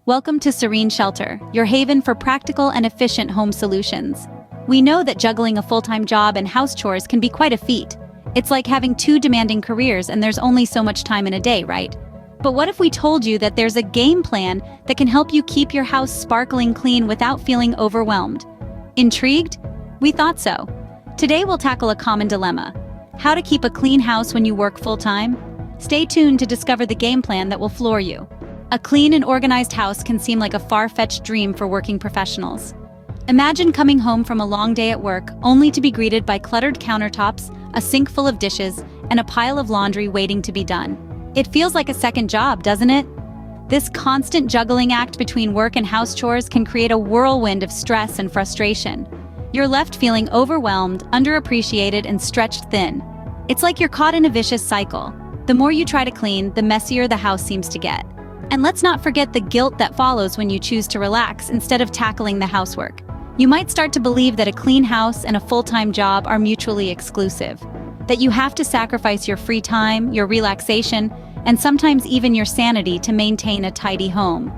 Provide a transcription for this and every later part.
Welcome to Serene Shelter, your haven for practical and efficient home solutions. We know that juggling a full-time job and house chores can be quite a feat. It's like having two demanding careers and there's only so much time in a day, right? But what if we told you that there's a game plan that can help you keep your house sparkling clean without feeling overwhelmed? Intrigued? We thought so. Today we'll tackle a common dilemma: how to keep a clean house when you work full-time? Stay tuned to discover the game plan that will floor you. A clean and organized house can seem like a far-fetched dream for working professionals. Imagine coming home from a long day at work only to be greeted by cluttered countertops, a sink full of dishes, and a pile of laundry waiting to be done. It feels like a second job, doesn't it? This constant juggling act between work and house chores can create a whirlwind of stress and frustration. You're left feeling overwhelmed, underappreciated, and stretched thin. It's like you're caught in a vicious cycle. The more you try to clean, the messier the house seems to get. And let's not forget the guilt that follows when you choose to relax instead of tackling the housework. You might start to believe that a clean house and a full-time job are mutually exclusive, that you have to sacrifice your free time, your relaxation, and sometimes even your sanity to maintain a tidy home.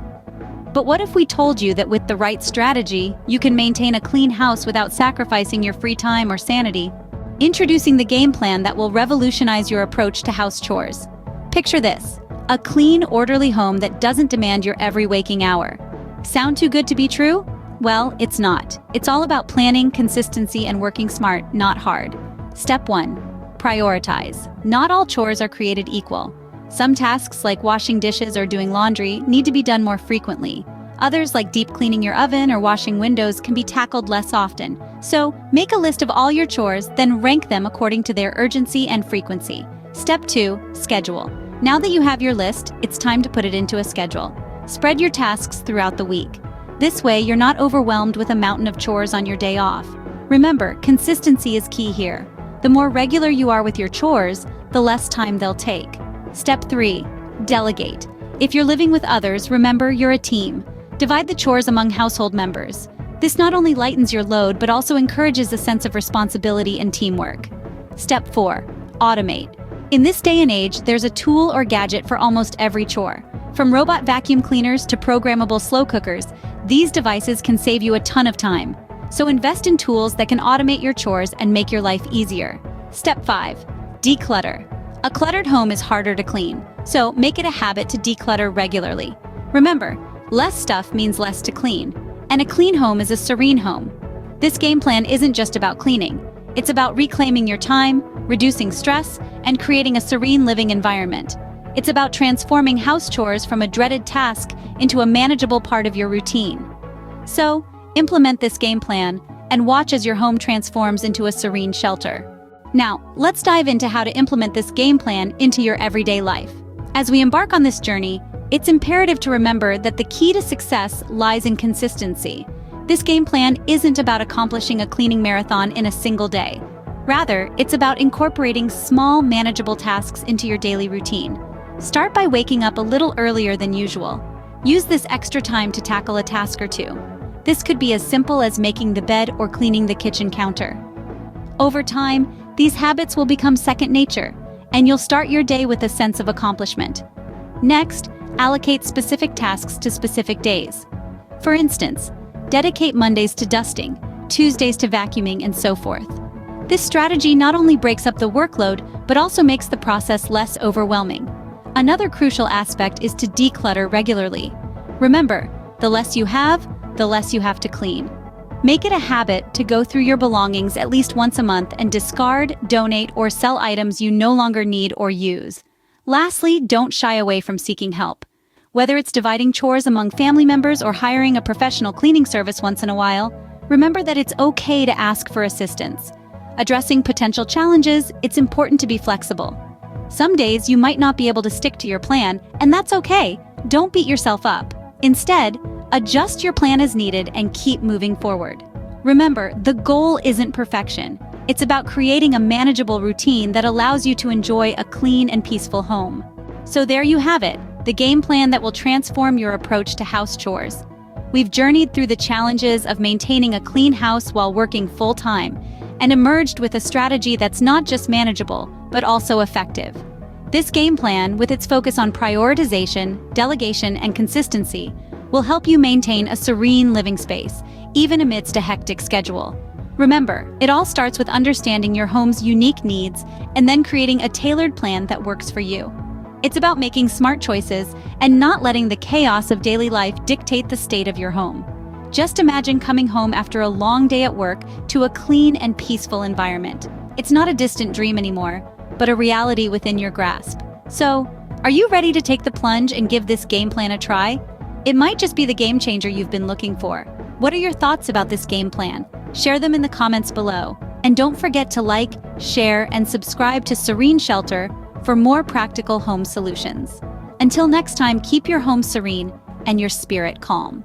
But what if we told you that with the right strategy, you can maintain a clean house without sacrificing your free time or sanity? Introducing the game plan that will revolutionize your approach to house chores. Picture this: a clean, orderly home that doesn't demand your every waking hour. Sound too good to be true? Well, it's not. It's all about planning, consistency, and working smart, not hard. Step 1. Prioritize. Not all chores are created equal. Some tasks, like washing dishes or doing laundry, need to be done more frequently. Others, like deep cleaning your oven or washing windows, can be tackled less often. So, make a list of all your chores, then rank them according to their urgency and frequency. Step 2. Schedule. Now that you have your list, it's time to put it into a schedule. Spread your tasks throughout the week. This way, you're not overwhelmed with a mountain of chores on your day off. Remember, consistency is key here. The more regular you are with your chores, the less time they'll take. Step 3. Delegate. If you're living with others, remember you're a team. Divide the chores among household members. This not only lightens your load, but also encourages a sense of responsibility and teamwork. Step 4. Automate. In this day and age, there's a tool or gadget for almost every chore. From robot vacuum cleaners to programmable slow cookers, these devices can save you a ton of time. So invest in tools that can automate your chores and make your life easier. Step 5. Declutter. A cluttered home is harder to clean, so make it a habit to declutter regularly. Remember, less stuff means less to clean, and a clean home is a serene home. This game plan isn't just about cleaning. It's about reclaiming your time, reducing stress, and creating a serene living environment. It's about transforming house chores from a dreaded task into a manageable part of your routine. So, implement this game plan and watch as your home transforms into a serene shelter. Now, let's dive into how to implement this game plan into your everyday life. As we embark on this journey, it's imperative to remember that the key to success lies in consistency. This game plan isn't about accomplishing a cleaning marathon in a single day. Rather, it's about incorporating small, manageable tasks into your daily routine. Start by waking up a little earlier than usual. Use this extra time to tackle a task or two. This could be as simple as making the bed or cleaning the kitchen counter. Over time, these habits will become second nature, and you'll start your day with a sense of accomplishment. Next, allocate specific tasks to specific days. For instance, dedicate Mondays to dusting, Tuesdays to vacuuming, and so forth. This strategy not only breaks up the workload, but also makes the process less overwhelming. Another crucial aspect is to declutter regularly. Remember, the less you have, the less you have to clean. Make it a habit to go through your belongings at least once a month and discard, donate, or sell items you no longer need or use. Lastly, don't shy away from seeking help. Whether it's dividing chores among family members or hiring a professional cleaning service once in a while, remember that it's okay to ask for assistance. Addressing potential challenges, it's important to be flexible. Some days you might not be able to stick to your plan, and that's okay. Don't beat yourself up. Instead, adjust your plan as needed and keep moving forward. Remember, the goal isn't perfection. It's about creating a manageable routine that allows you to enjoy a clean and peaceful home. So there you have it, the game plan that will transform your approach to house chores. We've journeyed through the challenges of maintaining a clean house while working full-time, and emerged with a strategy that's not just manageable, but also effective. This game plan, with its focus on prioritization, delegation, and consistency, will help you maintain a serene living space, even amidst a hectic schedule. Remember, it all starts with understanding your home's unique needs and then creating a tailored plan that works for you. It's about making smart choices and not letting the chaos of daily life dictate the state of your home. Just imagine coming home after a long day at work to a clean and peaceful environment. It's not a distant dream anymore, but a reality within your grasp. So, are you ready to take the plunge and give this game plan a try? It might just be the game changer you've been looking for. What are your thoughts about this game plan? Share them in the comments below. And don't forget to like, share, and subscribe to Serene Shelter for more practical home solutions. Until next time, keep your home serene and your spirit calm.